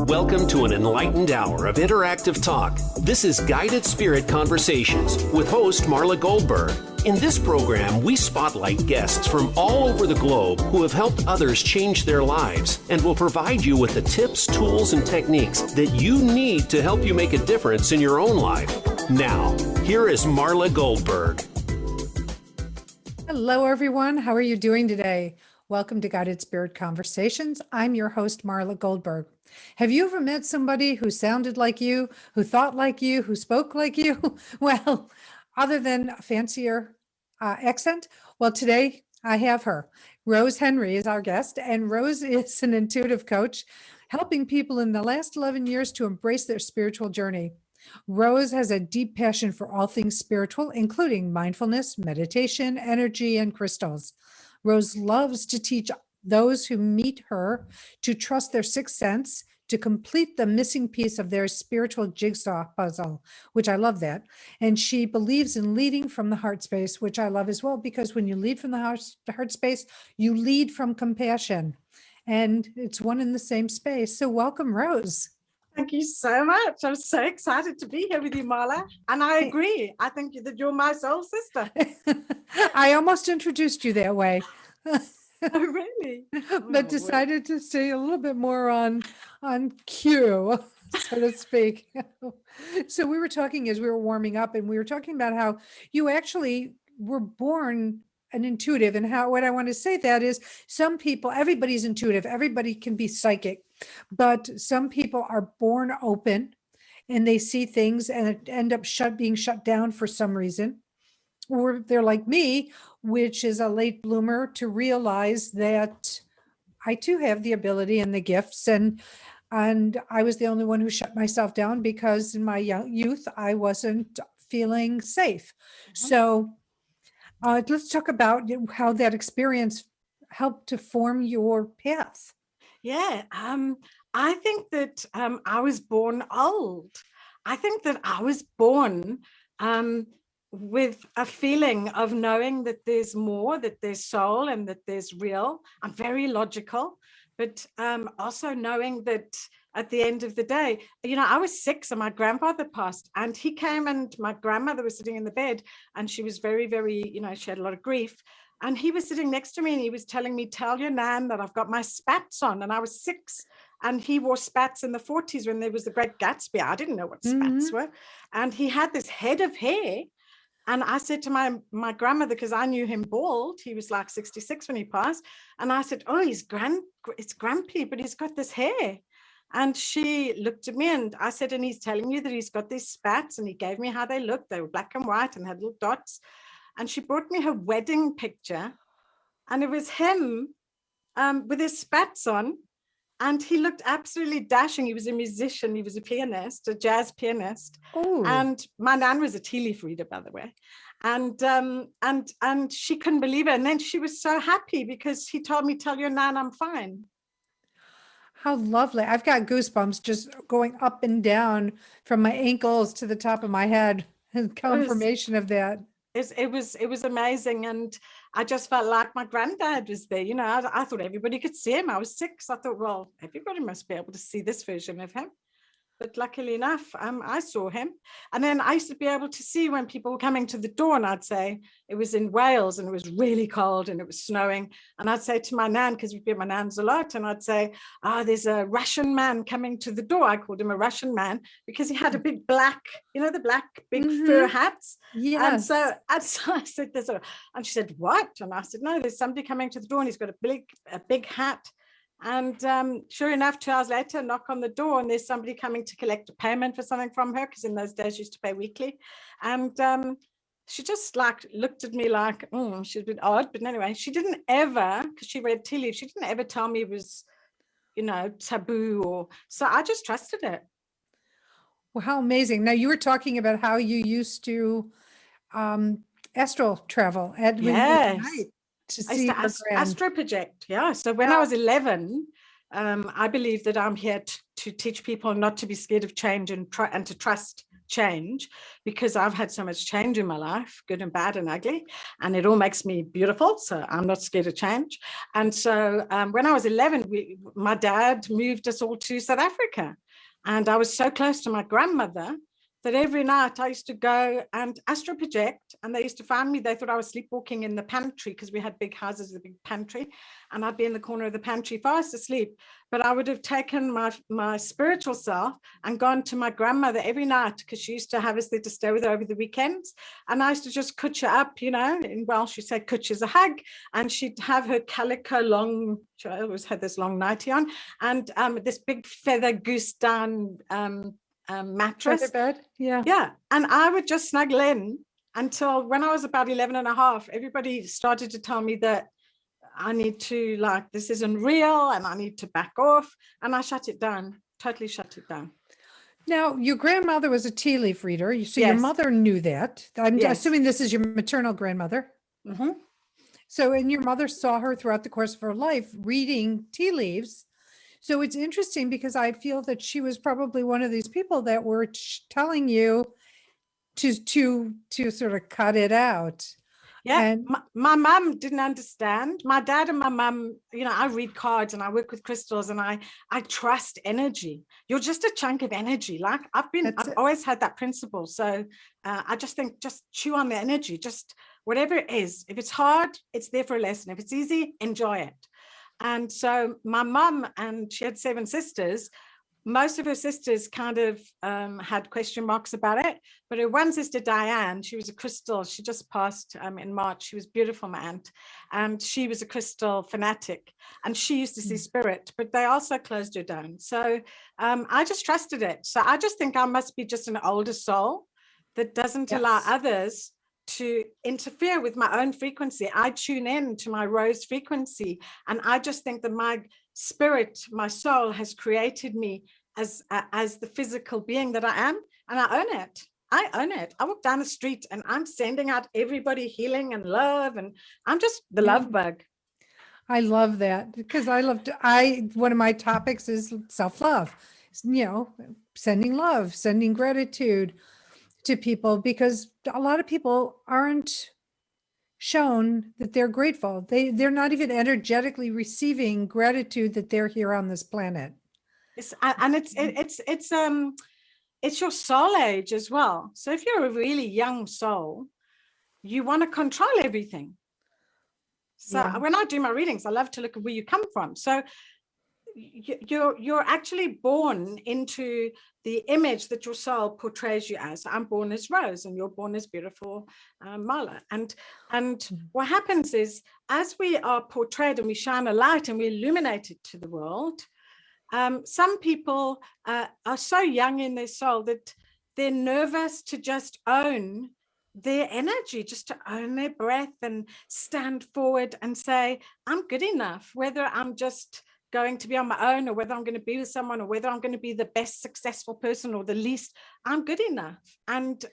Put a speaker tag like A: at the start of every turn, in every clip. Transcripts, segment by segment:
A: Welcome to an enlightened hour of interactive talk. This is Guided Spirit Conversations with host Marla Goldberg. In this program, we spotlight guests from all over the globe who have helped others change their lives and will provide you with the tips, tools, and techniques that you need to help you make a difference in your own life. Now, here is Marla Goldberg.
B: Hello, everyone. How are you doing today? Welcome to Guided Spirit Conversations. I'm your host, Marla Goldberg. Have you ever met somebody who sounded like you, who thought like you, who spoke like you? Well, other than a fancier accent? Well, today I have her. Rose Henry is our guest, and Rose is an intuitive coach, helping people in the last 11 years to embrace their spiritual journey. Rose has a deep passion for all things spiritual, including mindfulness, meditation, energy, and crystals. Rose loves to teach those who meet her to trust their sixth sense to complete the missing piece of their spiritual jigsaw puzzle, which I love that. And she believes in leading from the heart space, which I love as well, because when you lead from the heart space, you lead from compassion, and it's one in the same space. So welcome, Rose.
C: Thank you so much. I'm so excited to be here with you, Marla. And I agree. I think that you're my soul sister.
B: I almost introduced you that way.
C: Oh, really?
B: But decided to stay a little bit more on cue, so to speak. So we were talking as we were warming up, and we were talking about how you actually were born an intuitive, and how, what I want to say that is, some people, everybody's intuitive, everybody can be psychic, but some people are born open and they see things and end up being shut down for some reason. Or they're like me, which is a late bloomer, to realize that I too have the ability and the gifts. And I was the only one who shut myself down because in my youth, I wasn't feeling safe. Mm-hmm. So let's talk about how that experience helped to form your path.
C: Yeah, I think that I was born old. I think that I was born with a feeling of knowing that there's more, that there's soul and that there's real. I'm very logical, but also knowing that at the end of the day, you know, I was 6 and my grandfather passed, and he came, and my grandmother was sitting in the bed, and she was very, very, you know, she had a lot of grief. And he was sitting next to me and he was telling me, tell your nan that I've got my spats on. And I was 6, and he wore spats in the 40s when there was the Great Gatsby. I didn't know what spats were. And he had this head of hair. And I said to my grandmother, because I knew him bald, he was like 66 when he passed. And I said, oh, it's Grampy, but he's got this hair. And she looked at me and I said, and he's telling you that he's got these spats, and he gave me how they looked. They were black and white and had little dots. And she brought me her wedding picture, and it was him with his spats on, and he looked absolutely dashing. He was a musician. He was a pianist, a jazz pianist. Ooh. And my nan was a tea leaf reader, by the way. And she couldn't believe it. And then she was so happy because he told me, tell your nan I'm fine.
B: How lovely. I've got goosebumps just going up and down from my ankles to the top of my head. Confirmation of that.
C: It was amazing. And I just felt like my granddad was there. You know, I thought everybody could see him. I was 6. I thought, well, everybody must be able to see this version of him. But luckily enough, I saw him. And then I used to be able to see when people were coming to the door, and I'd say, it was in Wales and it was really cold and it was snowing. And I'd say to my nan, because we'd be at my nan's a lot, and I'd say, there's a Russian man coming to the door. I called him a Russian man because he had a big black, you know, the black big fur hats. Yes. And so I said, and she said, what? And I said, no, there's somebody coming to the door and he's got a big hat. And sure enough, 2 hours later, knock on the door, and there's somebody coming to collect a payment for something from her, because in those days she used to pay weekly. And she just like looked at me like, she's a bit odd. But anyway, she didn't ever, because she read tea leaves, she didn't ever tell me it was, you know, taboo. So I just trusted it.
B: Well, how amazing. Now, you were talking about how you used to astral travel at night. To see
C: astro project. Yeah. So when I was 11, I believe that I'm here to teach people not to be scared of change and to trust change, because I've had so much change in my life, good and bad and ugly, and it all makes me beautiful. So I'm not scared of change. And so when I was 11, my dad moved us all to South Africa. And I was so close to my grandmother that every night I used to go and astral project, and they used to find me. They thought I was sleepwalking in the pantry, because we had big houses with a big pantry, and I'd be in the corner of the pantry fast asleep. But I would have taken my spiritual self and gone to my grandmother every night, because she used to have us there to stay with her over the weekends. And I used to just kutch her up, in Welsh, you say kutch is a hug, and she'd have her calico long, she always had this long nightie on, and this big feather goose down mattress.
B: Bed. Yeah.
C: And I would just snuggle in until when I was about 11 and a half, everybody started to tell me that I need to, this isn't real, and I need to back off. And I shut it down, totally shut it down.
B: Now, your grandmother was a tea leaf reader. So
C: Yes.
B: your mother knew that. I'm
C: Yes.
B: assuming this is your maternal grandmother.
C: Mm-hmm.
B: So, and your mother saw her throughout the course of her life reading tea leaves. So it's interesting, because I feel that she was probably one of these people that were telling you to sort of cut it out.
C: Yeah,
B: And
C: my mum didn't understand. My dad and my mum, I read cards and I work with crystals, and I trust energy. You're just a chunk of energy. I've always had that principle. So I just think, just chew on the energy, just whatever it is. If it's hard, it's there for a lesson. If it's easy, enjoy it. And so my mum, and she had 7 sisters, most of her sisters kind of had question marks about it. But her one sister, Diane, she was a crystal. She just passed in March. She was beautiful, my aunt. And she was a crystal fanatic. And she used to see spirit, but they also closed her down. So I just trusted it. So I just think I must be just an older soul that doesn't allow others to interfere with my own frequency. I tune in to my rose frequency. And I just think that my spirit, my soul, has created me as the physical being that I am. And I own it. I own it. I walk down the street and I'm sending out everybody healing and love. And I'm just the love bug.
B: I love that, because one of my topics is self-love, sending love, sending gratitude to people, because a lot of people aren't shown that they're grateful. They're not even energetically receiving gratitude that they're here on this planet.
C: It's your soul age as well. So if you're a really young soul, you want to control everything. So when I do my readings, I love to look at where you come from. So you're actually born into the image that your soul portrays you as. I'm born as Rose, and you're born as beautiful Marla. And what happens is, as we are portrayed and we shine a light and we illuminate it to the world, some people are so young in their soul that they're nervous to just own their energy, just to own their breath and stand forward and say, I'm good enough, whether I'm just going to be on my own, or whether I'm going to be with someone, or whether I'm going to be the best successful person or the least, I'm good enough. And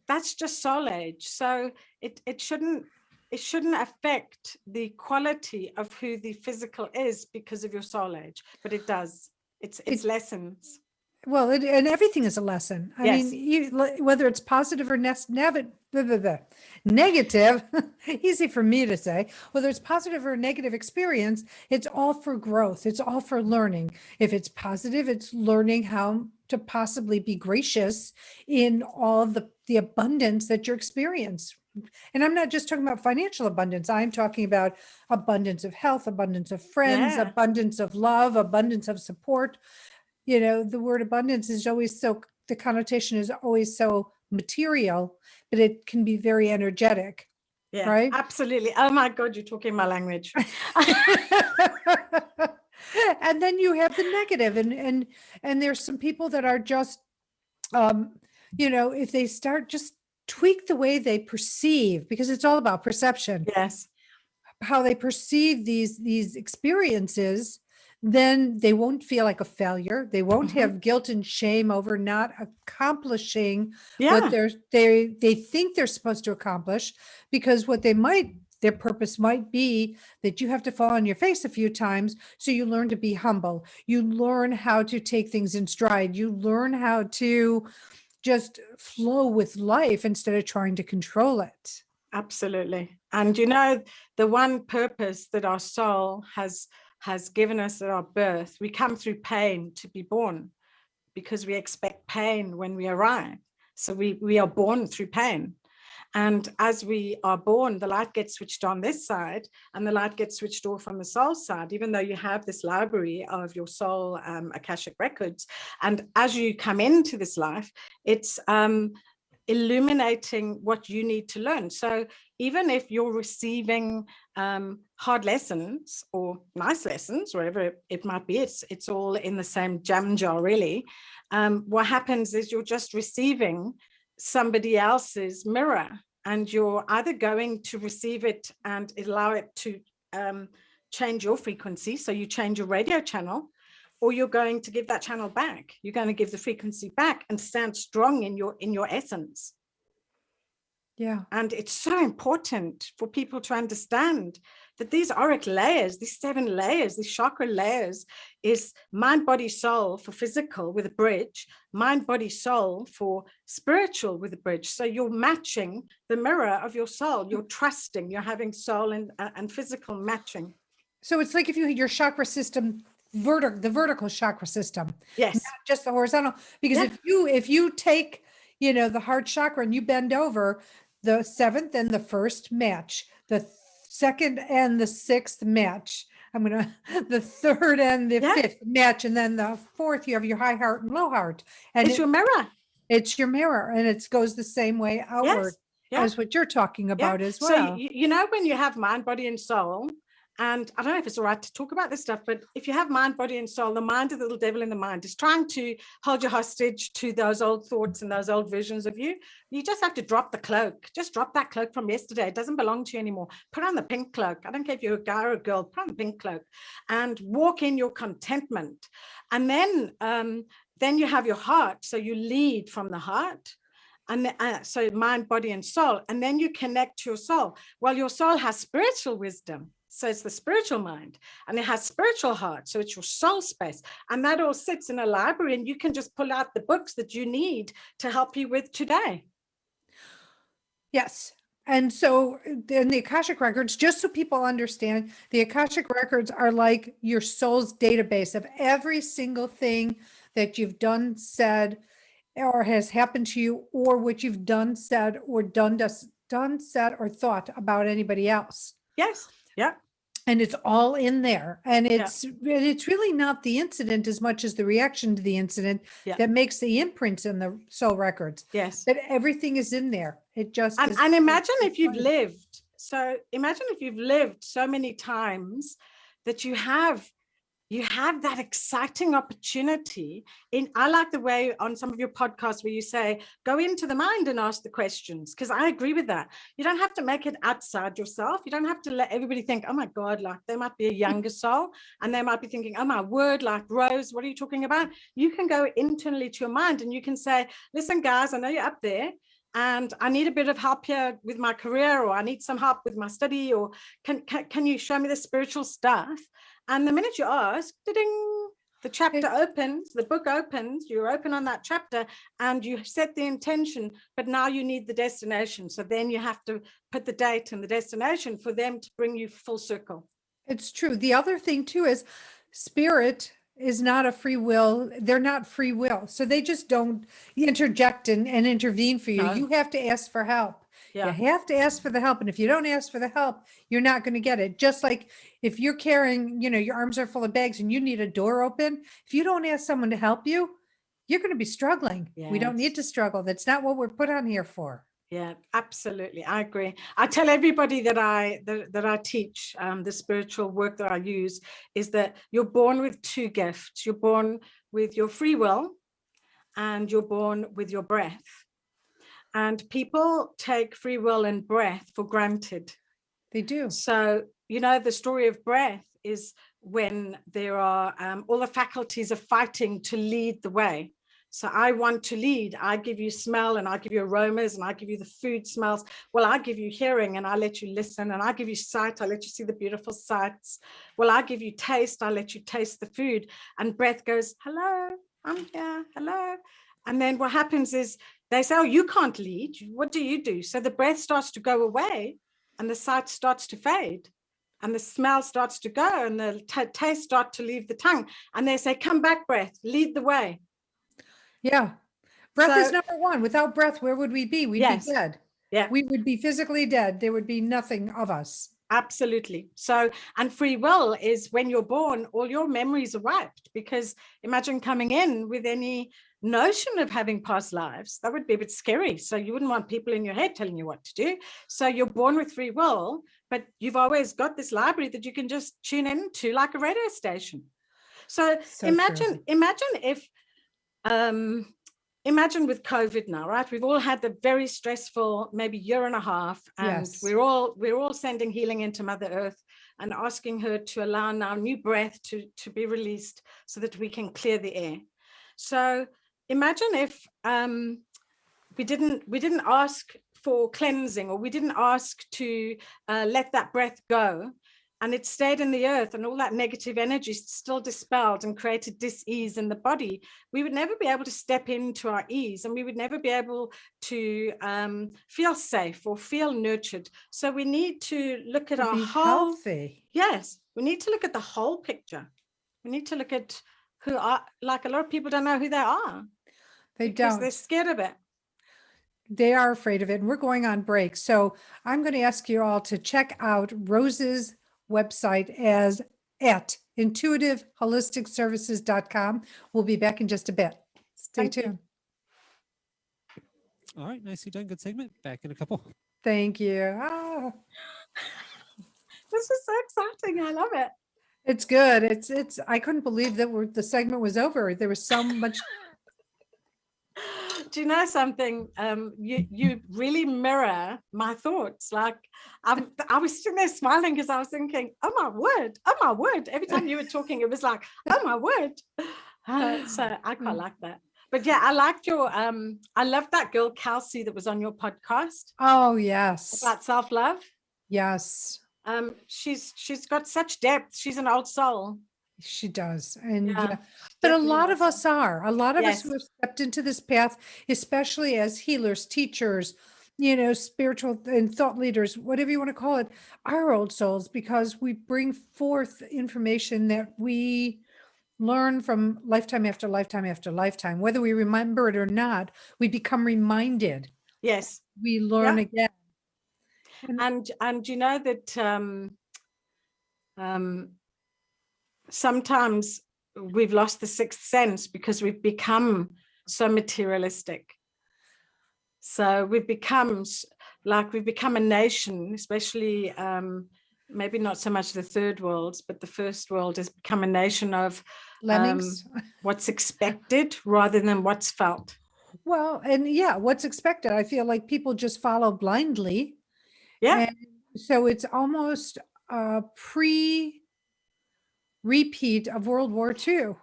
C: that's just soul age. So it shouldn't affect the quality of who the physical is because of your soul age, but it does. It's lessons.
B: Well, and everything is a lesson. I
C: Yes.
B: mean, whether it's positive or negative, easy for me to say, whether it's positive or negative experience, it's all for growth. It's all for learning. If it's positive, it's learning how to possibly be gracious in all the abundance that you experience. And I'm not just talking about financial abundance. I'm talking about abundance of health, abundance of friends, abundance of love, abundance of support. The word abundance is always the connotation is always so material, but it can be very energetic.
C: Yeah,
B: right?
C: Absolutely. Oh my God, you're talking my language.
B: And then you have the negative, and there's some people that are just, if they start just tweak the way they perceive, because it's all about perception.
C: Yes.
B: How they perceive these experiences, then they won't feel like a failure. They won't have guilt and shame over not accomplishing what they think they're supposed to accomplish, because their purpose might be that you have to fall on your face a few times. So you learn to be humble. You learn how to take things in stride. You learn how to just flow with life instead of trying to control it.
C: Absolutely. And you know, the one purpose that our soul has given us at our birth, we come through pain to be born, because we expect pain when we arrive. So we are born through pain. And as we are born, the light gets switched on this side and the light gets switched off on the soul side, even though you have this library of your soul Akashic Records. And as you come into this life, it's illuminating what you need to learn. So even if you're receiving hard lessons or nice lessons, wherever it might be, it's all in the same jam jar, really. What happens is you're just receiving somebody else's mirror, and you're either going to receive it and allow it to change your frequency, so you change your radio channel, or you're going to give that channel back. You're going to give the frequency back and stand strong in your essence.
B: Yeah.
C: And it's so important for people to understand that these auric layers, these 7 layers, these chakra layers, is mind, body, soul for physical with a bridge, mind, body, soul for spiritual with a bridge. So you're matching the mirror of your soul. You're trusting, you're having soul and physical matching.
B: So it's like if you your chakra system, the vertical chakra system,
C: Yes,
B: not just the horizontal. Because if you take, the heart chakra and you bend over, the 7th and the 1st match, the 2nd and the 6th match. The 3rd and the 5th match, and then the 4th you have your high heart and low heart, and
C: it's your mirror.
B: It's your mirror, and it goes the same way outward as what you're talking about as well.
C: So you know, when you have mind, body, and soul. And I don't know if it's all right to talk about this stuff, but if you have mind, body, and soul, the mind of the little devil in the mind is trying to hold you hostage to those old thoughts and those old visions of you. You just have to drop the cloak. Just drop that cloak from yesterday. It doesn't belong to you anymore. Put on the pink cloak. I don't care if you're a guy or a girl. Put on the pink cloak and walk in your contentment. And then you have your heart. So you lead from the heart. And so mind, body, and soul. And then you connect to your soul. Well, your soul has spiritual wisdom. So it's the spiritual mind, and it has spiritual heart. So it's your soul space. And that all sits in a library, and you can just pull out the books that you need to help you with today.
B: Yes. And so in the Akashic Records, just so people understand, the Akashic Records are like your soul's database of every single thing that you've done, said, or has happened to you, or what you've done, said, or said, or thought about anybody else.
C: Yes. Yeah.
B: And it's all in there. And it's really not the incident as much as the reaction to the incident that makes the imprints in the soul records.
C: Yes.
B: That everything is in there. It just is.
C: And imagine if you've lived. So imagine if you've lived so many times that you have that exciting opportunity. I like the way on some of your podcasts where you say, go into the mind and ask the questions, because I agree with that. You don't have to make it outside yourself. You don't have to let everybody think, oh my God, like they might be a younger soul and they might be thinking, oh my word, like Rose, what are you talking about? You can go internally to your mind and you can say, listen, guys, I know you're up there, and I need a bit of help here with my career, or I need some help with my study, or can you show me the spiritual stuff? And the minute you ask, ding, the chapter opens, the book opens, you're open on that chapter, and you set the intention, but now you need the destination. So then you have to put the date and the destination for them to bring you full circle.
B: It's true. The other thing too is spirit is not a free will. They're not free will. So they just don't interject and intervene for you. No. You have to ask for help. Yeah. You have to ask for the help. And if you don't ask for the help, you're not going to get it. Just like if you're carrying, your arms are full of bags and you need a door open, if you don't ask someone to help you, you're going to be struggling. Yes. We don't need to struggle. That's not what we're put on here for.
C: Yeah, absolutely. I agree. I tell everybody that I teach, the spiritual work that I use, is that you're born with 2 gifts. You're born with your free will and you're born with your breath. And people take free will and breath for granted.
B: They do.
C: So, the story of breath is when there are all the faculties are fighting to lead the way. So I want to lead. I give you smell and I give you aromas and I give you the food smells. Well, I give you hearing and I let you listen, and I give you sight. I let you see the beautiful sights. Well, I give you taste. I let you taste the food. And breath goes, hello, I'm here. Hello. And then what happens is they say, oh, you can't lead. What do? So the breath starts to go away and the sight starts to fade and the smell starts to go and the taste starts to leave the tongue. And they say, come back, breath, lead the way.
B: Yeah. Breath is
C: So-
B: number one. Without breath, where would we be? We'd
C: Yes.
B: be dead.
C: Yeah.
B: We would be physically dead. There would be nothing of us.
C: Absolutely. So, and free will is when you're born, all your memories are wiped, because imagine coming in with any notion of having past lives. That would be a bit scary. So you wouldn't want people in your head telling you what to do. So you're born with free will, but you've always got this library that you can just tune into like a radio station. So imagine if, imagine with COVID now, right? We've all had the very stressful, maybe year and a half, and
B: Yes.
C: we're all sending healing into Mother Earth and asking her to allow now new breath to be released so that we can clear the air. So imagine if we didn't ask for cleansing, or we didn't ask to let that breath go, and it stayed in the earth, and all that negative energy still dispelled and created dis-ease in the body. We would never be able to step into our ease, and we would never be able to feel safe or feel nurtured. So we need to look at our whole,
B: healthy.
C: yes, we need to look at the whole picture. We need to look at who are, like a lot of people don't know who they are.
B: They
C: because
B: don't.
C: they're scared of it.
B: They are afraid of it. And we're going on break. So I'm going to ask you all to check out Rose's website as at intuitiveholisticservices.com. We'll be back in just a bit. Stay
C: Thank you.
B: tuned.
D: All right, nicely done. Good segment. Back in a couple.
B: Thank you. Ah,
C: This is so exciting. I love it.
B: it's good. It's I couldn't believe that the segment was over. There was so much.
C: Do you know something? You really mirror my thoughts. Like I was sitting there smiling because I was thinking, oh my word, oh my word. Every time you were talking, it was like, oh my word. So I quite like that. But yeah, I liked your, I loved that girl, Kelsey, that was on your podcast
B: Oh, yes.
C: about self-love.
B: Yes,
C: She's got such depth. She's an old soul.
B: she does. And
C: Yeah,
B: yeah, but a
C: definitely
B: lot of
C: awesome.
B: us are. A lot of us
C: Yes.
B: who have stepped into this path, especially as healers, teachers, spiritual and thought leaders, whatever you want to call it, are old souls, because we bring forth information that we learn from lifetime after lifetime after lifetime. Whether we remember it or not, we become reminded.
C: Yes.
B: We learn
C: Yeah.
B: again.
C: And you know that sometimes we've lost the sixth sense because we've become so materialistic. So we've become a nation, especially maybe not so much the third world, but the first world has become a nation of
B: Lemmings.
C: what's expected rather than what's felt.
B: Well, and yeah, what's expected. I feel like people just follow blindly.
C: Yeah.
B: And so it's almost a repeat of World War II.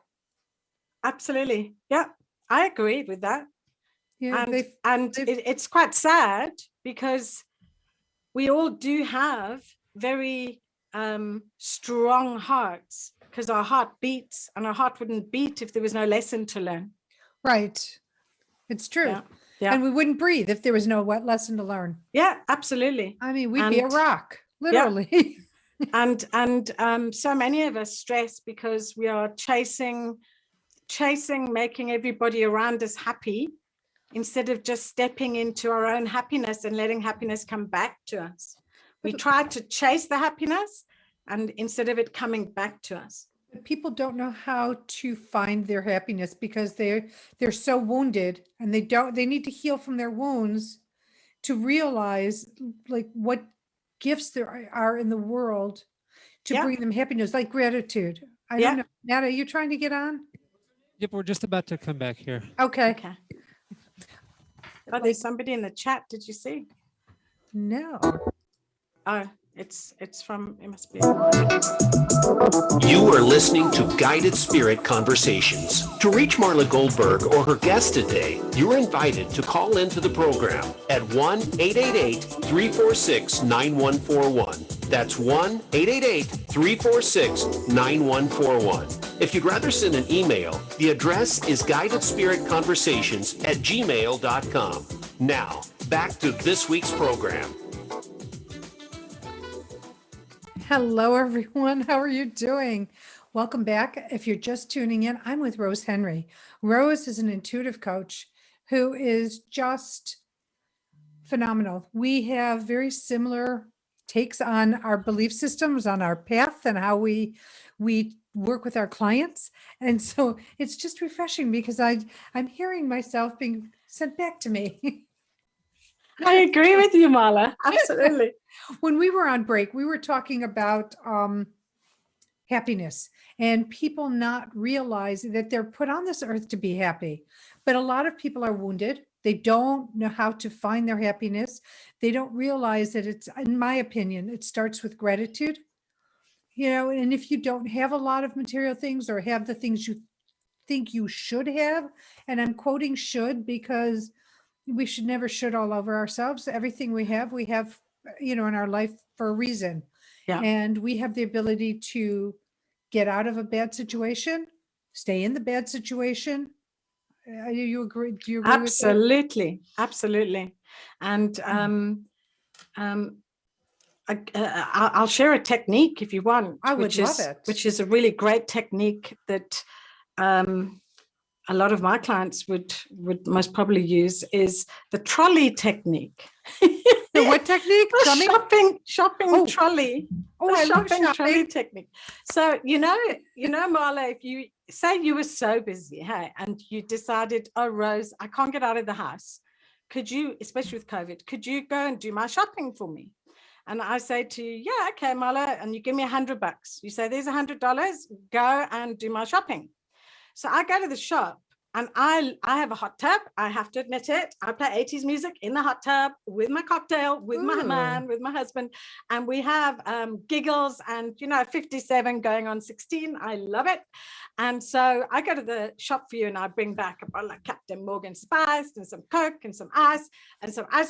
C: Absolutely. Yeah, I agree with that.
B: Yeah,
C: And it's quite sad because we all do have very strong hearts, because our heart beats, and our heart wouldn't beat if there was no lesson to learn.
B: right. It's true.
C: Yeah. Yeah.
B: And we wouldn't breathe if there was no lesson to learn.
C: Yeah, absolutely.
B: I mean, we'd be a
C: And-
B: rock, literally.
C: And so many of us stress because we are chasing, making everybody around us happy, instead of just stepping into our own happiness and letting happiness come back to us. We try to chase the happiness, and instead of it coming back to us.
B: People don't know how to find their happiness because they're so wounded, and they need to heal from their wounds to realize like what gifts there are in the world to
C: Yeah.
B: bring them happiness, like gratitude. I
C: Yeah.
B: don't know. Nat, are you trying to get on?
D: Yep, we're just about to come back here.
B: Okay.
C: Okay. Oh, there's somebody in the chat. Did you see?
B: No.
C: Oh, it must be.
A: You are listening to Guided Spirit Conversations. To reach Marla Goldberg or her guest today, you are invited to call into the program at 1-888-346-9141. That's 1-888-346-9141. If you'd rather send an email, the address is guidedspiritconversations@gmail.com. Now, back to this week's program.
B: Hello, everyone. How are you doing? Welcome back. If you're just tuning in, I'm with Rose Henry. Rose is an intuitive coach who is just phenomenal. We have very similar takes on our belief systems, on our path, and how we work with our clients. And so it's just refreshing because I'm hearing myself being sent back to me.
C: I agree with you, Marla. Absolutely.
B: When we were on break, we were talking about happiness and people not realizing that they're put on this earth to be happy. But a lot of people are wounded. They don't know how to find their happiness. They don't realize that it's, in my opinion, it starts with gratitude. You know, and if you don't have a lot of material things or have the things you think you should have, and I'm quoting should because we should never should all over ourselves. Everything we have, you know, in our life for a reason.
C: Yeah.
B: And we have the ability to get out of a bad situation, stay in the bad situation. Do you agree? Do you agree
C: Absolutely. Absolutely. And I'll share a technique if you want.
B: I would love it.
C: Which is a really great technique that a lot of my clients would most probably use, is the trolley technique.
B: The what technique?
C: Shopping trolley.
B: Oh, I love shopping
C: trolley technique. So you know, Marla, if you say you were so busy, hey, and you decided, oh, Rose, I can't get out of the house. Could you, especially with COVID, could you go and do my shopping for me? And I say to you, yeah, okay, Marla, and you give me $100. You say, there's $100, go and do my shopping. So I go to the shop and I have a hot tub. I have to admit it. I play 80s music in the hot tub with my cocktail, with my man, with my husband. And we have giggles and, 57 going on 16. I love it. And so I go to the shop for you and I bring back a bottle of Captain Morgan Spice and some Coke and some ice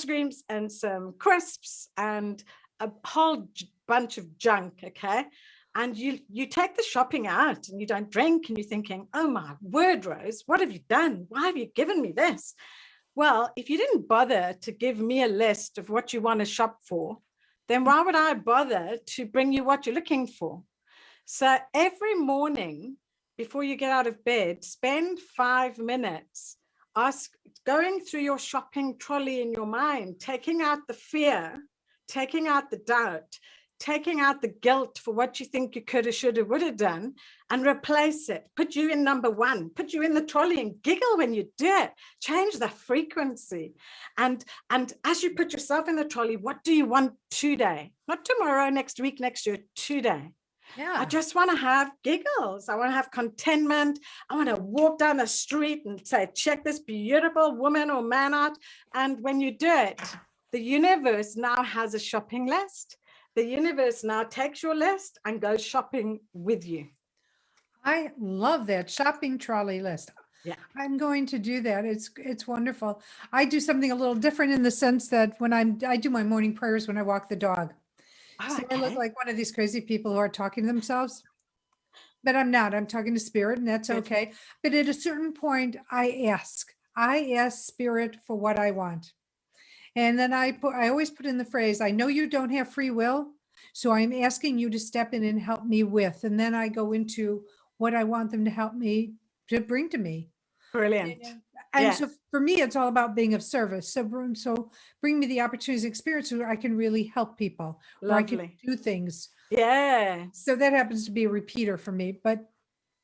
C: creams and some crisps and a whole bunch of junk, okay? And you take the shopping out and you don't drink and you're thinking, oh my word, Rose, what have you done? Why have you given me this? Well, if you didn't bother to give me a list of what you want to shop for, then why would I bother to bring you what you're looking for? So every morning before you get out of bed, spend 5 minutes going through your shopping trolley in your mind, taking out the fear, taking out the doubt, taking out the guilt for what you think you could have, should have, would have done, and replace it. Put you in number one, put you in the trolley and giggle when you do it. Change the frequency. And as you put yourself in the trolley, what do you want today? Not tomorrow, next week, next year, today.
B: Yeah.
C: I just want to have giggles. I want to have contentment. I want to walk down the street and say, check this beautiful woman or man out. And when you do it, the universe now has a shopping list. The universe now takes your list and goes shopping with you.
B: I love that shopping trolley list.
C: Yeah,
B: I'm going to do that. It's wonderful. I do something a little different in the sense that when I do my morning prayers when I walk the dog.
C: oh,
B: So
C: okay.
B: I look like one of these crazy people who are talking to themselves, but I'm not. I'm talking to spirit, and that's
C: Good.
B: okay. But at a certain point, I ask spirit for what I want. And then I always put in the phrase, I know you don't have free will, so I'm asking you to step in and help me with. And then I go into what I want them to help me to bring to me.
C: Brilliant.
B: And
C: Yeah.
B: so for me, it's all about being of service. So bring me the opportunities, experience where I can really help people, where I can
C: Lovely.
B: do things.
C: Yeah.
B: So that happens to be a repeater for me, but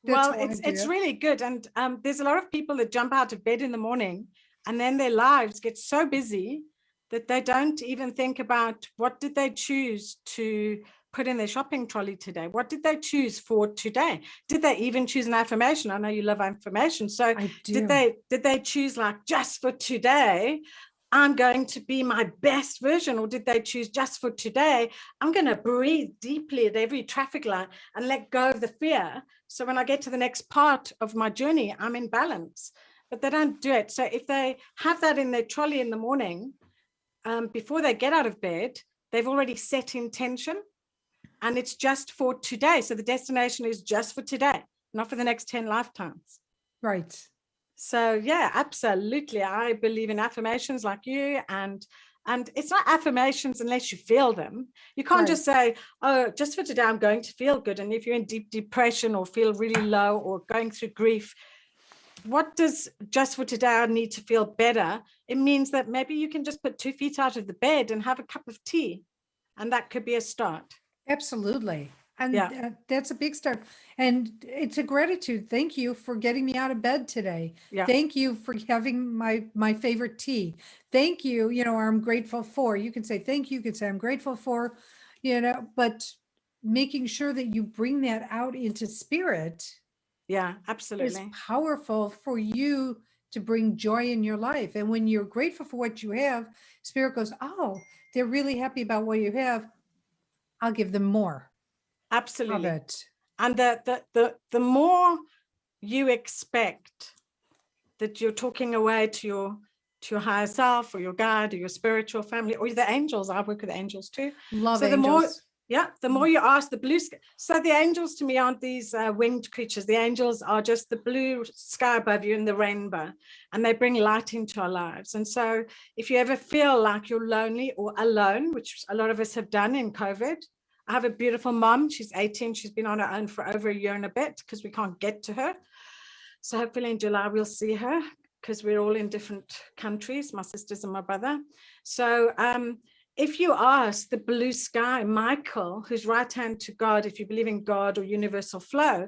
C: Well,
B: how I
C: it's
B: do it.
C: really good. And there's a lot of people that jump out of bed in the morning and then their lives get so busy that they don't even think about what did they choose to put in their shopping trolley today? What did they choose for today? Did they even choose an affirmation? I know you love affirmations. So
B: I do.
C: did they choose like just for today, I'm going to be my best version? Or did they choose just for today, I'm going to breathe deeply at every traffic light and let go of the fear. So when I get to the next part of my journey, I'm in balance. But they don't do it. So if they have that in their trolley in the morning, before they get out of bed, they've already set intention. and it's just for today. So the destination is just for today, not for the next 10 lifetimes.
B: Right.
C: So yeah, absolutely. I believe in affirmations like you, and it's not affirmations unless you feel them. You can't just say, oh, just for today, I'm going to feel good. And if you're in deep depression or feel really low or going through grief, what does just for today I need to feel better? It means that maybe you can just put 2 feet out of the bed and have a cup of tea. And that could be a start.
B: Absolutely. And
C: Yeah.
B: that's a big start. And it's a gratitude. Thank you for getting me out of bed today.
C: Yeah.
B: Thank you for having my favorite tea. Thank you, or I'm grateful for. You can say thank you, you can say I'm grateful for, but making sure that you bring that out into spirit
C: Yeah,
B: is
C: absolutely.
B: powerful for you to bring joy in your life. And when you're grateful for what you have, spirit goes, oh, they're really happy about what you have. I'll give them more of
C: Absolutely.
B: it.
C: And the more you expect that you're talking away to your higher self or your guide or your spiritual family or the angels. I work with angels too.
B: Love
C: So
B: angels.
C: the more you ask the blue sky. So the angels to me aren't these winged creatures. The angels are just the blue sky above you and the rainbow, and they bring light into our lives. And so if you ever feel like you're lonely or alone, which a lot of us have done in COVID, I have a beautiful mom. She's 18. She's been on her own for over a year and a bit because we can't get to her. So hopefully in July we'll see her, because we're all in different countries, my sisters and my brother. So if you ask the blue sky, Michael, who's right hand to God, if you believe in God or universal flow,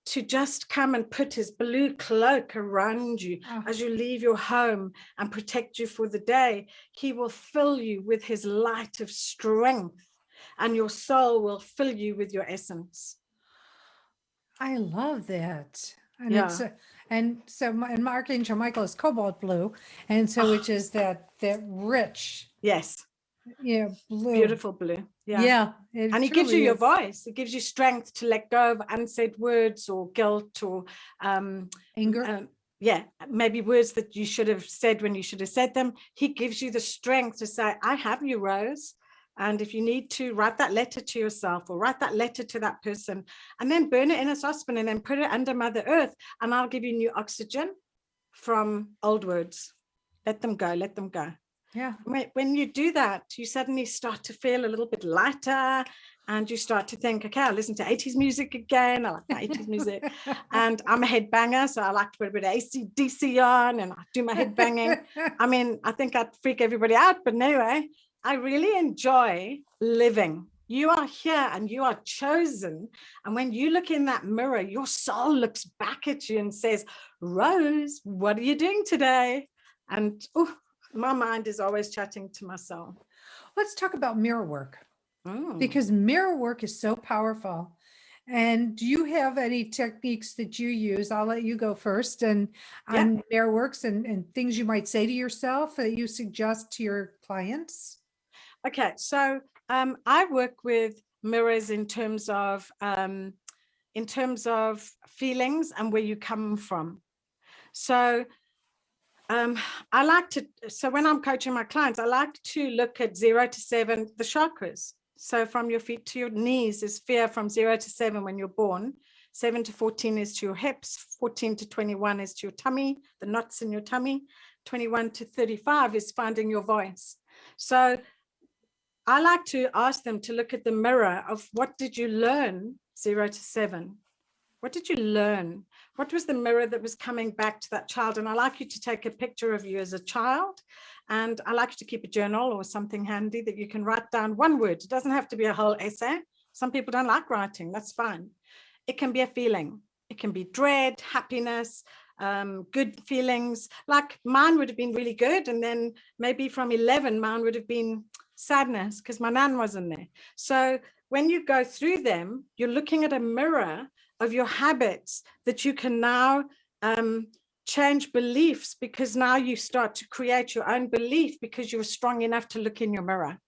C: to just come and put his blue cloak around you as you leave your home and protect you for the day, he will fill you with his light of strength, and your soul will fill you with your essence.
B: I love that. And
C: Yeah.
B: and Archangel Michael is cobalt blue. And so, which is that rich,
C: Yes.
B: blue.
C: Beautiful blue. Yeah.
B: Yeah.
C: And it gives you your
B: is.
C: voice. It gives you strength to let go of unsaid words or guilt or
B: Anger.
C: Maybe words that you should have said when you should have said them. He gives you the strength to say, I have you, Rose. And if you need to, write that letter to yourself or write that letter to that person, and then burn it in a saucepan and then put it under Mother Earth, and I'll give you new oxygen from old words. Let them go, let them go.
B: Yeah.
C: When you do that, you suddenly start to feel a little bit lighter, and you start to think, okay, I'll listen to 80s music again. I like my 80s music. And I'm a headbanger, so I like to put a bit of AC/DC on and I do my head banging. I mean, I think I'd freak everybody out, but anyway, I really enjoy living. You are here and you are chosen. And when you look in that mirror, your soul looks back at you and says, Rose, what are you doing today? And my mind is always chatting to my soul.
B: Let's talk about mirror work, because mirror work is so powerful. And do you have any techniques that you use? I'll let you go first. And on mirror works and things you might say to yourself that you suggest to your clients.
C: Okay, so I work with mirrors in terms of feelings and where you come from. So I like to, so when I'm coaching my clients, I like to look at 0 to 7, the chakras. So from your feet to your knees is fear from 0 to 7 when you're born. 7 to 14 is to your hips. 14 to 21 is to your tummy, the knots in your tummy. 21 to 35 is finding your voice. So I like to ask them to look at the mirror of what did you learn 0 to 7? What did you learn? What was the mirror that was coming back to that child? And I like you to take a picture of you as a child. And I like you to keep a journal or something handy that you can write down one word. It doesn't have to be a whole essay. Some people don't like writing. That's fine. It can be a feeling. It can be dread, happiness, good feelings. Like mine would have been really good. And then maybe from 11, mine would have been sadness because my nan wasn't there. So when you go through them, you're looking at a mirror of your habits that you can now change beliefs, because now you start to create your own belief because you're strong enough to look in your mirror.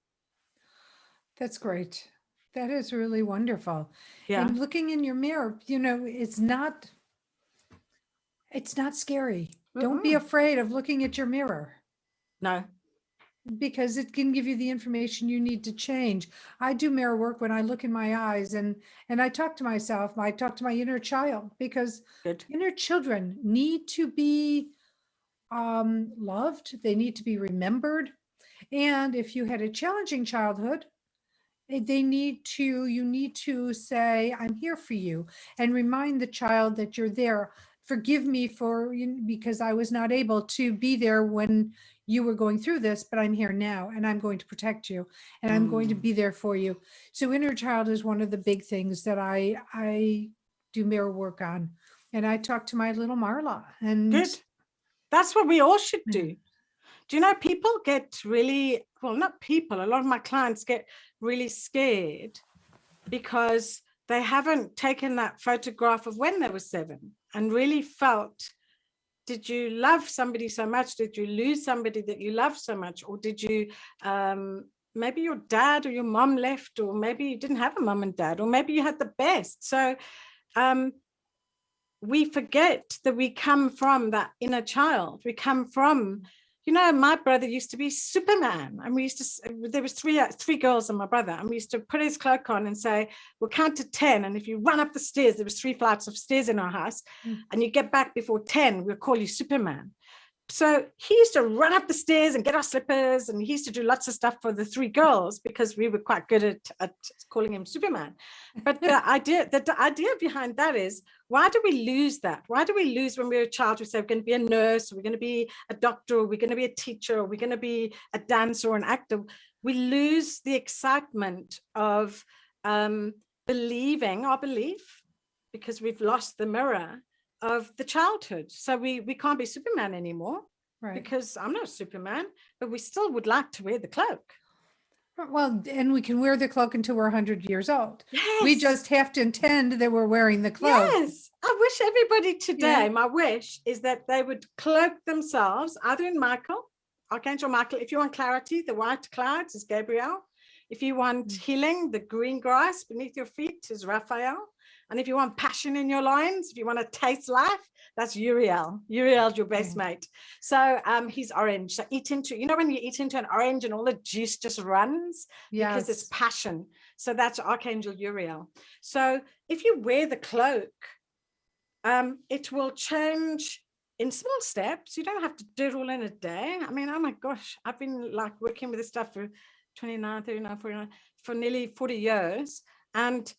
B: That's great. That is really wonderful.
C: Yeah.
B: And looking in your mirror, it's not scary. Don't be afraid of looking at your mirror.
C: No.
B: because it can give you the information you need to change. I do mirror work when I look in my eyes and I talk to myself. I talk to my inner child, because
C: Good.
B: inner children need to be loved. They need to be remembered. And if you had a challenging childhood, you need to say, I'm here for you, and remind the child that you're there. Forgive me because I was not able to be there when you were going through this, but I'm here now, and I'm going to protect you, and I'm going to be there for you. So inner child is one of the big things that I do mirror work on. And I talk to my little Marla, and
C: Good. That's what we all should do. Do you know, people get really, well, not people, a lot of my clients get really scared because they haven't taken that photograph of when they were 7 and really felt, did you love somebody so much? Did you lose somebody that you loved so much? Or did you, maybe your dad or your mom left, or maybe you didn't have a mom and dad, or maybe you had the best. So we forget that we come from that inner child. We come from, you know, my brother used to be Superman, and we used to, there was three girls and my brother, and we used to put his cloak on and say, we'll count to 10. And if you run up the stairs, there was 3 flights of stairs in our house, and you get back before 10, we'll call you Superman. So he used to run up the stairs and get our slippers, and he used to do lots of stuff for the 3 girls because we were quite good at calling him Superman. But the idea behind that is, why do we lose that? Why do we lose when we're a child? We say we're going to be a nurse, or we're going to be a doctor, or we're going to be a teacher, or we're going to be a dancer or an actor. We lose the excitement of believing our belief because we've lost the mirror of the childhood. So we can't be Superman anymore, right? Because I'm not Superman, but we still would like to wear the cloak.
B: Well, and we can wear the cloak until we're 100 years old.
C: Yes.
B: We just have to intend that we're wearing the cloak.
C: Yes. I wish everybody today, my wish is that they would cloak themselves either in Archangel Michael. If you want clarity, the white clouds is Gabriel. If you want healing, the green grass beneath your feet is Raphael. And if you want passion in your loins, if you want to taste life, that's Uriel. Uriel's your best mate. So he's orange. So eat into, you know, when you eat into an orange and all the juice just runs because it's passion. So that's Archangel Uriel. So if you wear the cloak, it will change in small steps. You don't have to do it all in a day. I mean, oh my gosh, I've been like working with this stuff for 29, 39, 49, for nearly 40 years. And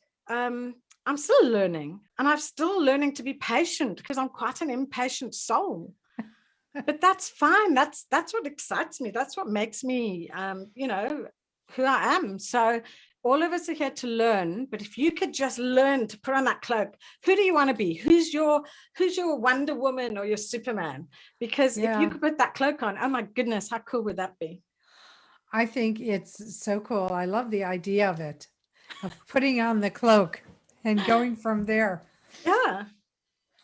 C: I'm still learning, and I'm still learning to be patient because I'm quite an impatient soul. But that's fine. That's what excites me. That's what makes me, you know, who I am. So all of us are here to learn. But if you could just learn to put on that cloak, who do you want to be? Who's your Wonder Woman or your Superman? Because if you could put that cloak on, oh my goodness, how cool would that be?
B: I think it's so cool. I love the idea of it, of putting on the cloak and going from there.
C: Yeah.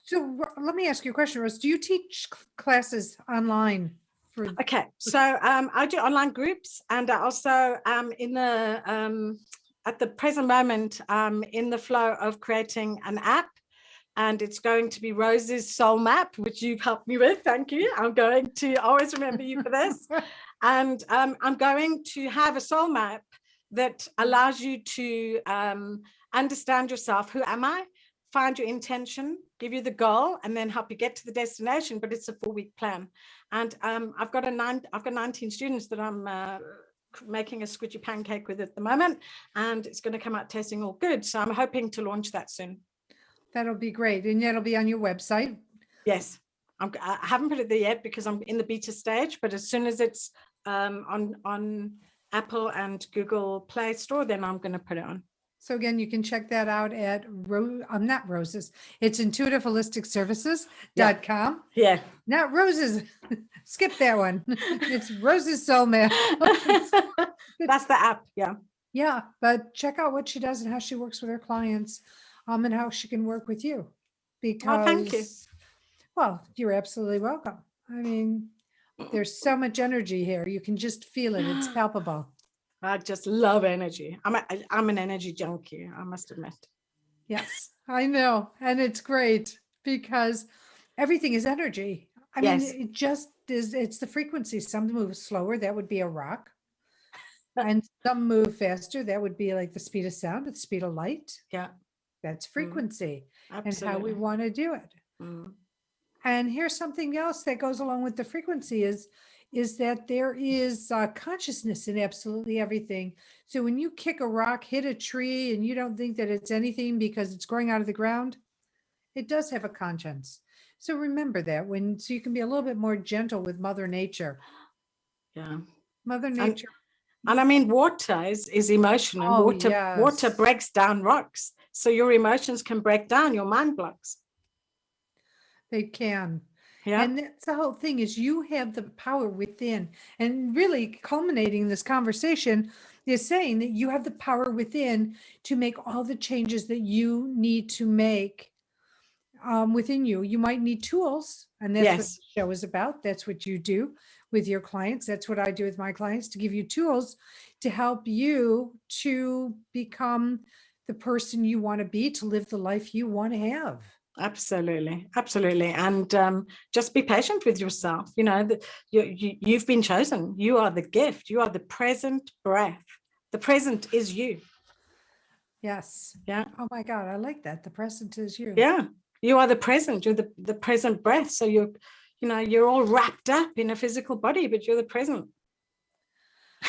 B: So let me ask you a question, Rose. Do you teach classes online?
C: Okay, so I do online groups, and I also in the at the present moment in the flow of creating an app, and it's going to be Rose's soul map, which you've helped me with. Thank you. I'm going to always remember you for this. And I'm going to have a soul map that allows you to understand yourself. Who am I? Find your intention, give you the goal, and then help you get to the destination. But it's a 4-week plan. And I've got 19 students that I'm making a squidgy pancake with at the moment, and it's going to come out tasting all good. So I'm hoping to launch that soon.
B: That'll be great. And that'll be on your website.
C: Yes. I haven't put it there yet because I'm in the beta stage, but as soon as it's on Apple and Google Play Store, then I'm going to put it on.
B: So again, you can check that out at not Roses. It's intuitiveholisticsservices.com.
C: Yeah.
B: Not Roses. Skip that one. It's Rose's Soul Map.
C: That's the app. Yeah.
B: Yeah. But check out what she does and how she works with her clients, and how she can work with you. Because,
C: thank you.
B: Well, you're absolutely welcome. I mean, there's so much energy here. You can just feel it. It's palpable.
C: I just love energy. I'm an energy junkie, I must admit.
B: Yes, I know. And it's great because everything is energy. I mean, it just it's the frequency. Some move slower, that would be a rock. And some move faster, that would be like the speed of sound, the speed of light.
C: Yeah.
B: That's frequency and how we
C: Absolutely.
B: want to do it.
C: Mm.
B: And here's something else that goes along with the frequency is that there is consciousness in absolutely everything. So when you kick a rock, hit a tree, and you don't think that it's anything because it's growing out of the ground, it does have a conscience. So remember that so you can be a little bit more gentle with Mother Nature.
C: Yeah.
B: Mother Nature.
C: And I mean, water is emotion, and water breaks down rocks. So your emotions can break down your mind blocks.
B: They can.
C: Yeah.
B: And that's the whole thing, is you have the power within. And really culminating this conversation is saying that you have the power within to make all the changes that you need to make within you. You might need tools, and that's what the show is about. That's what you do with your clients. That's what I do with my clients, to give you tools to help you to become the person you want to be, to live the life you want to have.
C: Absolutely. Absolutely. And just be patient with yourself. You know, you've been chosen. You are the gift. You are the present breath. The present is you.
B: Yes.
C: Yeah.
B: Oh my God. I like that. The present is you.
C: Yeah. You are the present. You're the present breath. So you're all wrapped up in a physical body, but you're the present.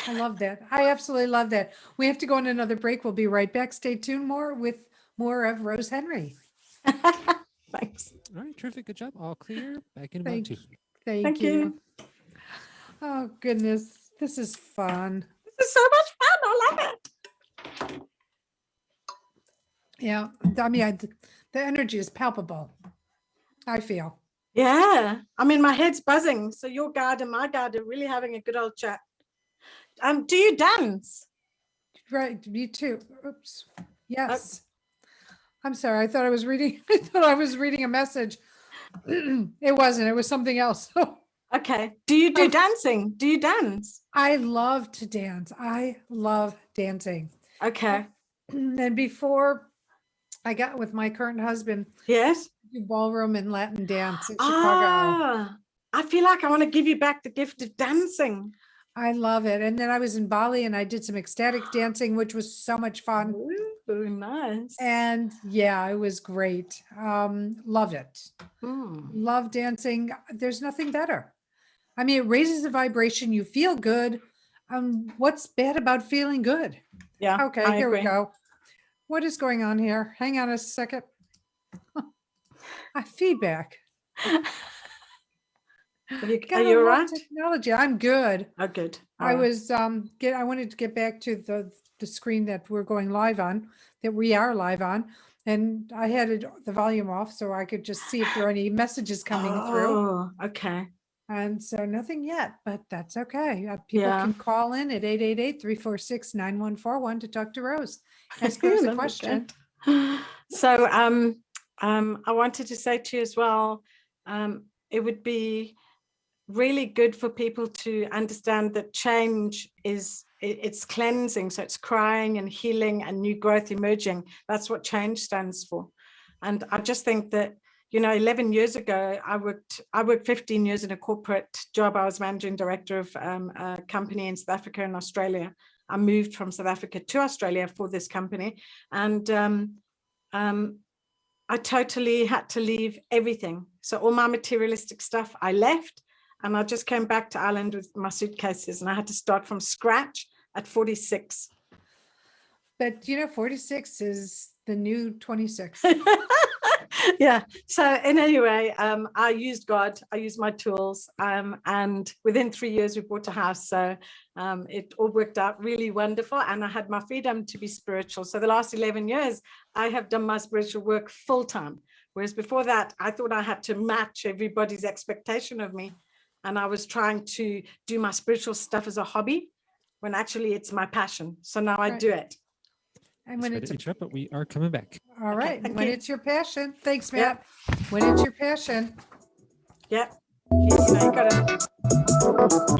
B: I love that. I absolutely love that. We have to go on another break. We'll be right back. Stay tuned with more of Rose Henry.
C: Thanks.
D: All right, terrific. Good job. All clear. Back in about 2.
B: Thank you. Oh, goodness. This is fun.
C: This is so much fun. I love it.
B: Yeah. I mean, the energy is palpable, I feel.
C: Yeah. I mean, my head's buzzing. So your guide and my guide are really having a good old chat. Do you dance?
B: Right. Me too. Oops. Yes. I'm sorry. I thought I was reading a message. It wasn't. It was something else.
C: Okay. Do you do dancing? Do you dance?
B: I love to dance. I love dancing.
C: Okay.
B: And before I got with my current husband,
C: yes,
B: do ballroom and Latin dance in Chicago.
C: I feel like I want to give you back the gift of dancing.
B: I love it. And then I was in Bali and I did some ecstatic dancing, which was so much fun.
C: Ooh, nice.
B: And yeah, it was great. Love it. Love dancing. There's nothing better. I mean, it raises the vibration. You feel good. What's bad about feeling good?
C: Yeah.
B: Okay, here we go. What is going on here? Hang on a second. Feedback.
C: Are you all right?
B: Technology. I'm good.
C: Oh, good.
B: I wanted to get back to the screen that we're going live on, that we are live on, and I had the volume off so I could just see if there are any messages coming through.
C: Oh, okay.
B: And so nothing yet, but that's okay. People can call in at 888-346-9141 to talk to Rose. Ask Rose a question.
C: So I wanted to say to you as well, it would be really good for people to understand that change it's cleansing. So it's crying and healing and new growth emerging. That's what change stands for. And I just think that, 11 years ago, I worked 15 years in a corporate job. I was managing director of a company in South Africa and Australia. I moved from South Africa to Australia for this company. And I totally had to leave everything. So all my materialistic stuff, I left. And I just came back to Ireland with my suitcases, and I had to start from scratch at 46.
B: But 46 is the new 26.
C: Yeah. So in any way, I used God, I used my tools, and within 3 years we bought a house. So it all worked out really wonderful, and I had my freedom to be spiritual. So the last 11 years, I have done my spiritual work full time. Whereas before that, I thought I had to match everybody's expectation of me. And I was trying to do my spiritual stuff as a hobby, when actually it's my passion. So now I do it.
B: And when
D: it's but we are coming back.
B: All right. When it's your passion. Thanks, Matt. When it's your passion.
C: Yep. You got it.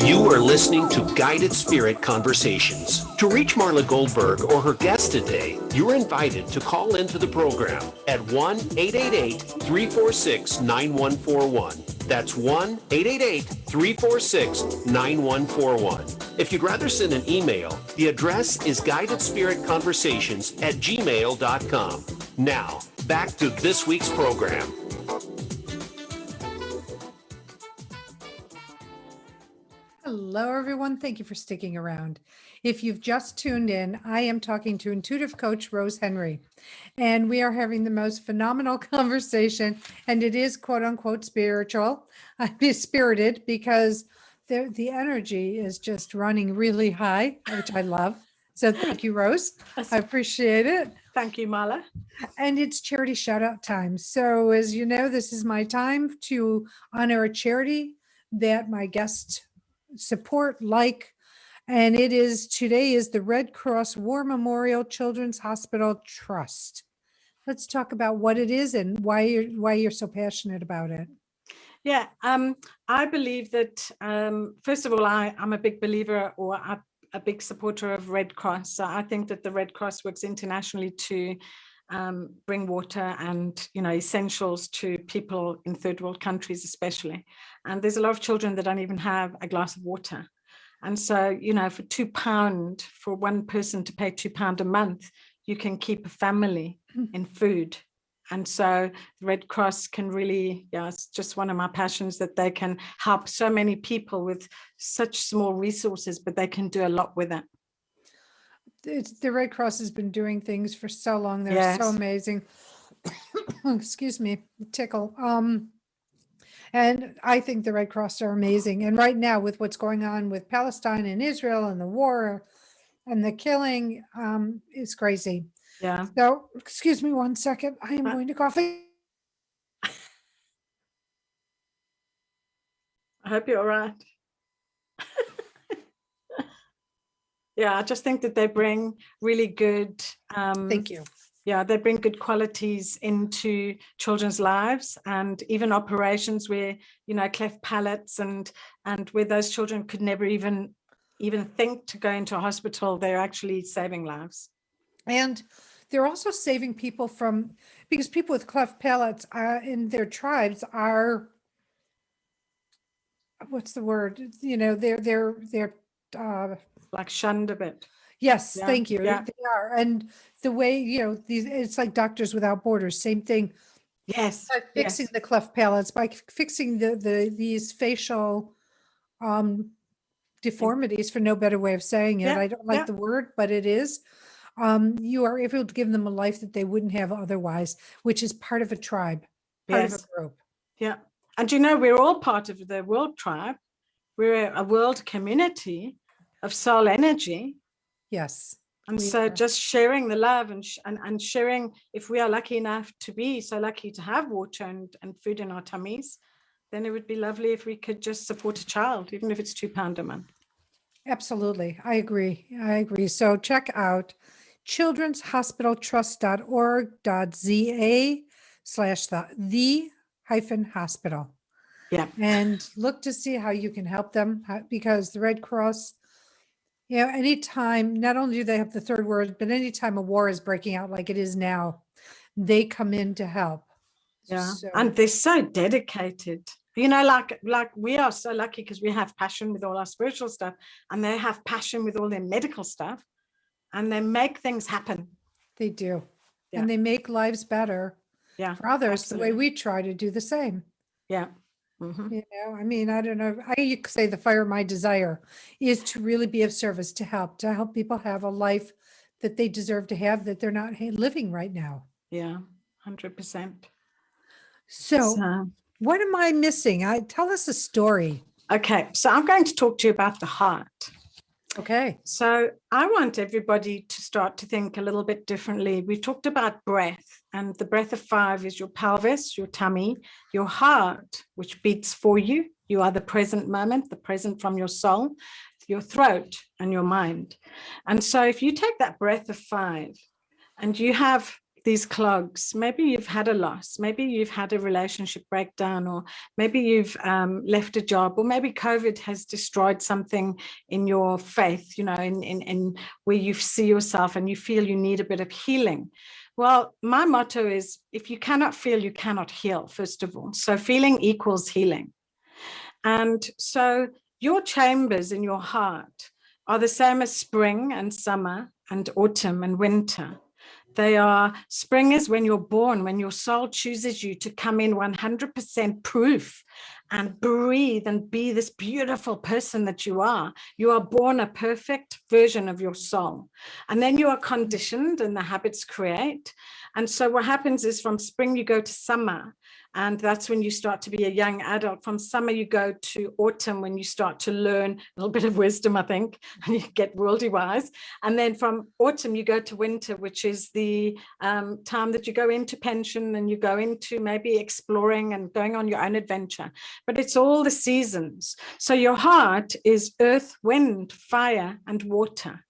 A: You are listening to Guided Spirit Conversations. To reach Marla Goldberg or her guest today, you're invited to call into the program at 1-888-346-9141. That's 1-888-346-9141. If you'd rather send an email, the address is guidedspiritconversations@gmail.com. Now, back to this week's program.
B: Hello, everyone. Thank you for sticking around. If you've just tuned in, I am talking to intuitive coach Rose Henry, and we are having the most phenomenal conversation, and it is quote unquote spiritual. I mean, spirited because the energy is just running really high, which I love. So thank you, Rose. I appreciate it.
C: Thank you, Marla.
B: And it's charity shout out time. So as you know, this is my time to honor a charity that my guests support, and today is the Red Cross War Memorial Children's Hospital Trust. Let's talk about what it is and why you're so passionate about it.
C: Yeah, I believe that, first of all, I'm a big believer or a big supporter of Red Cross. So I think that the Red Cross works internationally to bring water and, essentials to people in third world countries, especially. And there's a lot of children that don't even have a glass of water. And so, for £2, for one person to pay £2 a month, you can keep a family in food. And so the Red Cross can really, it's just one of my passions that they can help so many people with such small resources, but they can do a lot with it.
B: The Red Cross has been doing things for so long. They're so amazing. Excuse me, tickle. And I think the Red Cross are amazing. And right now with what's going on with Palestine and Israel and the war and the killing, is crazy.
C: Yeah.
B: So, excuse me 1 second. I am going to cough.
C: I hope you're all right. Yeah, I just think that they bring really good.
B: Thank you.
C: Yeah, they bring good qualities into children's lives, and even operations where, cleft palates and where those children could never even think to go into a hospital, they're actually saving lives.
B: And they're also saving people because people with cleft palates in their tribes are, what's the word? They're
C: like shunned a bit.
B: Yes,
C: Yeah,
B: thank you.
C: yeah.
B: They are. And the way, it's like Doctors Without Borders, same thing.
C: Yes.
B: By fixing the cleft palates, by fixing these facial deformities, for no better way of saying it.
C: Yeah,
B: I don't like the word, but it is. You are able to give them a life that they wouldn't have otherwise, which is part of a tribe, part of a group.
C: Yeah. And we're all part of the world tribe. We're a world community of soul energy.
B: Yes.
C: And so just sharing the love and sharing, if we are lucky enough to be so lucky to have water and food in our tummies, then it would be lovely if we could just support a child, even if it's £2 a month.
B: Absolutely. I agree. So check out children'shospitaltrust.org.za/the-hospital.
C: Yeah.
B: And look to see how you can help them, because the Red Cross, anytime, not only do they have the third word, but anytime a war is breaking out like it is now, they come in to help.
C: Yeah.
B: So,
C: and they're so dedicated. Like we are so lucky because we have passion with all our spiritual stuff, and they have passion with all their medical stuff, and they make things happen.
B: They do.
C: Yeah.
B: And they make lives better for others,
C: absolutely.
B: the way we try to do the same.
C: Yeah. Mm-hmm.
B: I don't know. I could say the fire of my desire is to really be of service, to help people have a life that they deserve to have, that they're not living right now.
C: Yeah, 100%.
B: So what am I missing? Tell us a story.
C: Okay, so I'm going to talk to you about the heart.
B: Okay.
C: So I want everybody to start to think a little bit differently. We've talked about breath, and the breath of 5 is your pelvis, your tummy, your heart, which beats for you. You are the present moment, the present from your soul, your throat, and your mind. And so if you take that breath of 5 and you have these clogs, maybe you've had a loss, maybe you've had a relationship breakdown, or maybe you've left a job, or maybe COVID has destroyed something in your faith, in where you see yourself and you feel you need a bit of healing. Well, my motto is, if you cannot feel, you cannot heal, first of all. So feeling equals healing. And so your chambers in your heart are the same as spring and summer and autumn and winter. They are, spring is when you're born, when your soul chooses you to come in 100% proof and breathe and be this beautiful person that you are. You are born a perfect version of your soul. And then you are conditioned and the habits create. And so what happens is from spring, you go to summer. And that's when you start to be a young adult. From summer, you go to autumn when you start to learn a little bit of wisdom, I think, and you get worldly wise. And then from autumn, you go to winter, which is the time that you go into pension and you go into maybe exploring and going on your own adventure. But it's all the seasons. So your heart is earth, wind, fire, and water.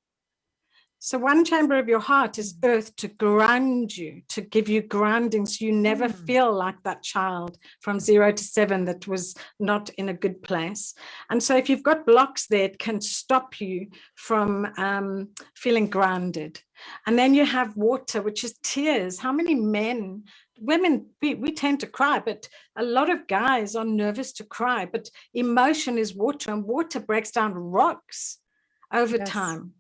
C: So one chamber of your heart is earth to ground you, to give you grounding so you never feel like that child from 0 to 7 that was not in a good place. And so if you've got blocks there, it can stop you from feeling grounded. And then you have water, which is tears. How many men, women, we tend to cry, but a lot of guys are nervous to cry. But emotion is water, and water breaks down rocks over time.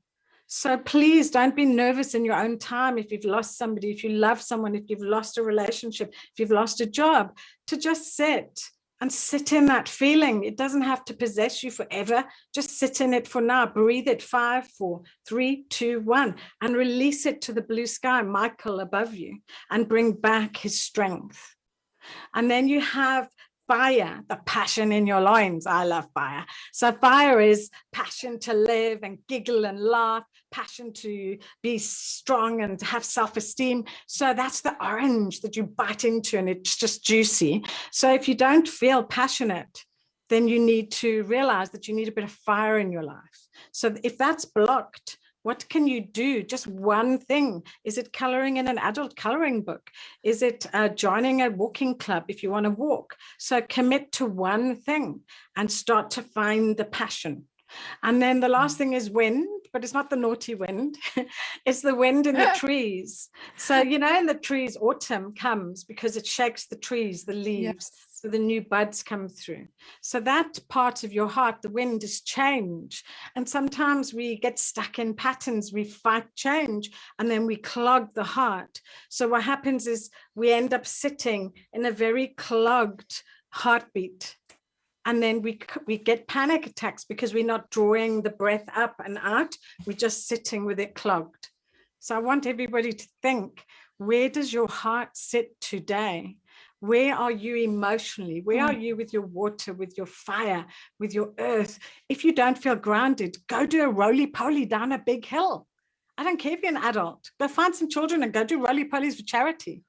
C: So please don't be nervous in your own time if you've lost somebody, if you love someone, if you've lost a relationship, if you've lost a job, to just sit in that feeling. It doesn't have to possess you forever. Just sit in it for now. Breathe it. 5, 4, 3, 2, 1, and release it to the blue sky, Michael above you, and bring back his strength. And then you have fire, the passion in your loins. I love fire. So fire is passion to live and giggle and laugh, passion to be strong and have self-esteem. So that's the orange that you bite into and it's just juicy. So if you don't feel passionate, then you need to realize that you need a bit of fire in your life. So if that's blocked, what can you do? Just one thing. Is it coloring in an adult coloring book? Is it joining a walking club if you want to walk? So commit to one thing and start to find the passion. And then the last thing is wind, but it's not the naughty wind. It's the wind in the trees. So, you know, in the trees, autumn comes because it shakes the trees, the leaves. Yes. So the new buds come through. So that part of your heart, the wind, is change. And sometimes we get stuck in patterns, we fight change, and then we clog the heart. So what happens is we end up sitting in a very clogged heartbeat. And then we get panic attacks because we're not drawing the breath up and out. We're just sitting with it clogged. So I want everybody to think, where does your heart sit today? Where are you emotionally? Where are you with your water, with your fire, with your earth? If you don't feel grounded, go do a roly-poly down a big hill. I don't care if you're an adult. Go find some children and go do roly-polies for charity.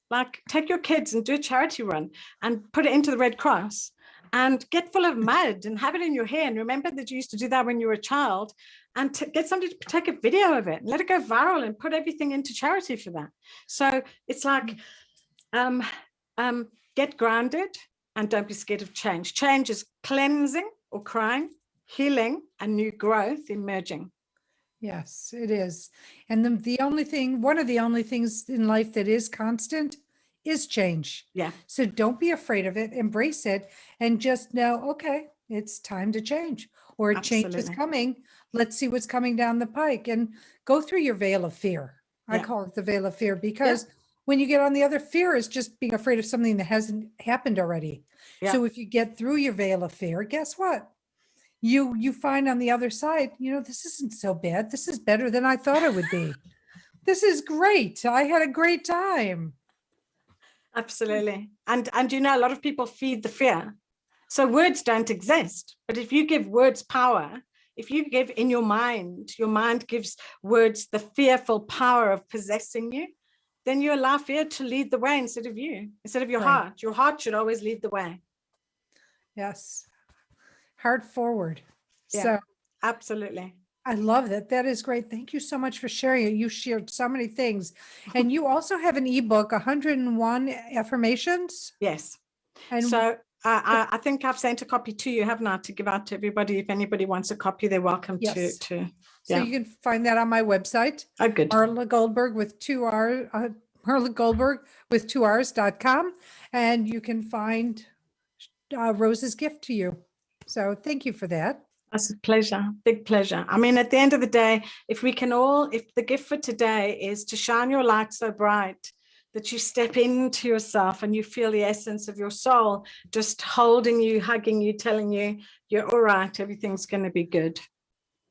C: Like, take your kids and do a charity run and put it into the Red Cross and get full of mud and have it in your hair. And remember that you used to do that when you were a child, and get somebody to take a video of it and let it go viral and put everything into charity for that. So it's like, get grounded and don't be scared of change. Change is cleansing or crying, healing, and new growth emerging.
B: Yes, it is. And the only thing, one of the only things in life that is constant is change.
C: Yeah.
B: So don't be afraid of it, embrace it, and just know, okay, it's time to change, or a change is coming. Let's see what's coming down the pike, and go through your veil of fear. I call it the veil of fear, because when you get on the other, fear is just being afraid of something that hasn't happened already. So if you get through your veil of fear, guess what? You find on the other side, you know, this isn't so bad. This is better than I thought it would be. This is great. I had a great time.
C: Absolutely. And you know, a lot of people feed the fear. So words don't exist, but if you give words power, if you give in your mind gives words the fearful power of possessing you, then you allow fear to lead the way instead of you, instead of your heart. Your heart should always lead the way.
B: Yes. Heart forward.
C: Yeah,
B: so
C: absolutely.
B: I love that. That is great. Thank you so much for sharing it. You shared so many things. And you also have an ebook, 101 Affirmations.
C: Yes.
B: And
C: so I think I've sent a copy to you, haven't I, to give out to everybody. If anybody wants a copy, they're welcome to.
B: So you can find that on my website.
C: Oh, good.
B: MarlaGoldberg with 2 R, MarlaGoldberg with 2 R's.com. And you can find Rose's gift to you. So thank you for that.
C: That's a pleasure, big pleasure. I mean, at the end of the day, if the gift for today is to shine your light so bright that you step into yourself and you feel the essence of your soul just holding you, hugging you, telling you you're all right, everything's going to be good.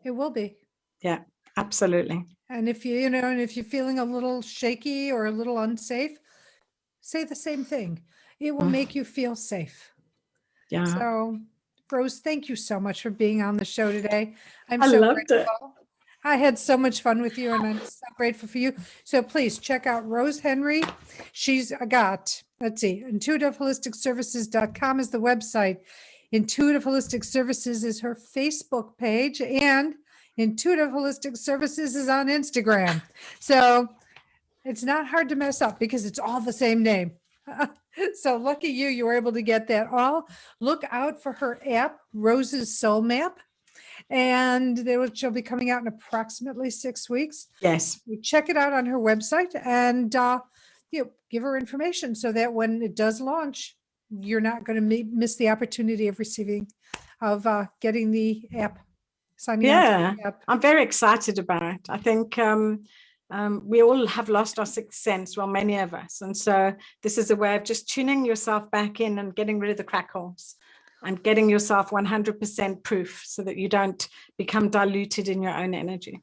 B: It will be.
C: Yeah, absolutely.
B: And if and if you're feeling a little shaky or a little unsafe, say the same thing. It will make you feel safe.
C: Yeah.
B: So, Rose, thank you so much for being on the show today.
C: I loved it.
B: I had so much fun with you, and I'm so grateful for you. So please check out Rose Henry. She's got, let's see, intuitiveholisticservices.com is the website. Intuitive Holistic Services is her Facebook page, and Intuitive Holistic Services is on Instagram. So it's not hard to mess up because it's all the same name. So lucky you were able to get that all. Look out for her app, Rose's Soul Map. And she'll be coming out in approximately 6 weeks.
C: Yes.
B: You check it out on her website and give her information so that when it does launch, you're not going to miss the opportunity of getting the app. Signing on to the app.
C: I'm very excited about it. I think we all have lost our sixth sense, well, many of us. And so this is a way of just tuning yourself back in and getting rid of the crackles and getting yourself 100% proof so that you don't become diluted in your own energy.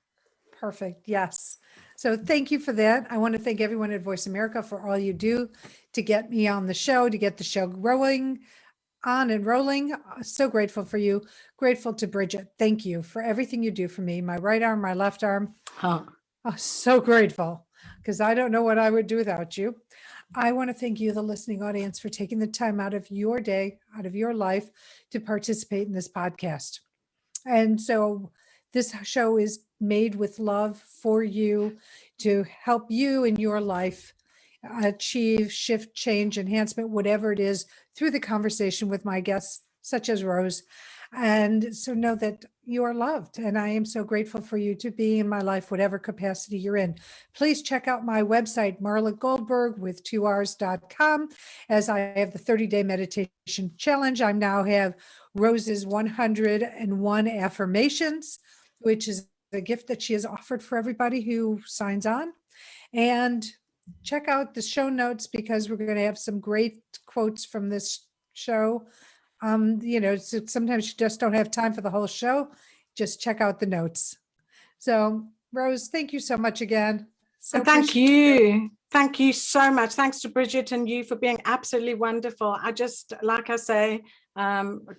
B: Perfect. Yes. So thank you for that. I want to thank everyone at Voice America for all you do to get me on the show, to get the show growing on and rolling. So grateful for you. Grateful to Bridget. Thank you for everything you do for me. My right arm, my left arm. So grateful because I don't know what I would do without you. I want to thank you, the listening audience, for taking the time out of your day, out of your life to participate in this podcast. And so this show is made with love for you to help you in your life achieve, shift, change, enhancement, whatever it is, through the conversation with my guests, such as Rose. And so know that you are loved. And I am so grateful for you to be in my life, whatever capacity you're in. Please check out my website, MarlaGoldberg with 2Rs.com, as I have the 30-day meditation challenge. I now have Rose's 101 affirmations, which is a gift that she has offered for everybody who signs on. And check out the show notes because we're going to have some great quotes from this show. Sometimes you just don't have time for the whole show. Just check out the notes. So, Rose, thank you so much again. So
C: thank you. Thank you so much. Thanks to Bridget and you for being absolutely wonderful. I just, like I say,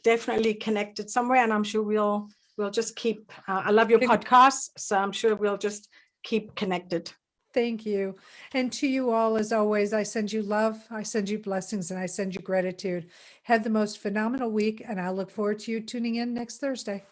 C: definitely connected somewhere, and I'm sure we'll just keep, I love your podcast, so I'm sure we'll just keep connected.
B: Thank you. And to you all, as always, I send you love, I send you blessings, and I send you gratitude. Have the most phenomenal week, and I look forward to you tuning in next Thursday.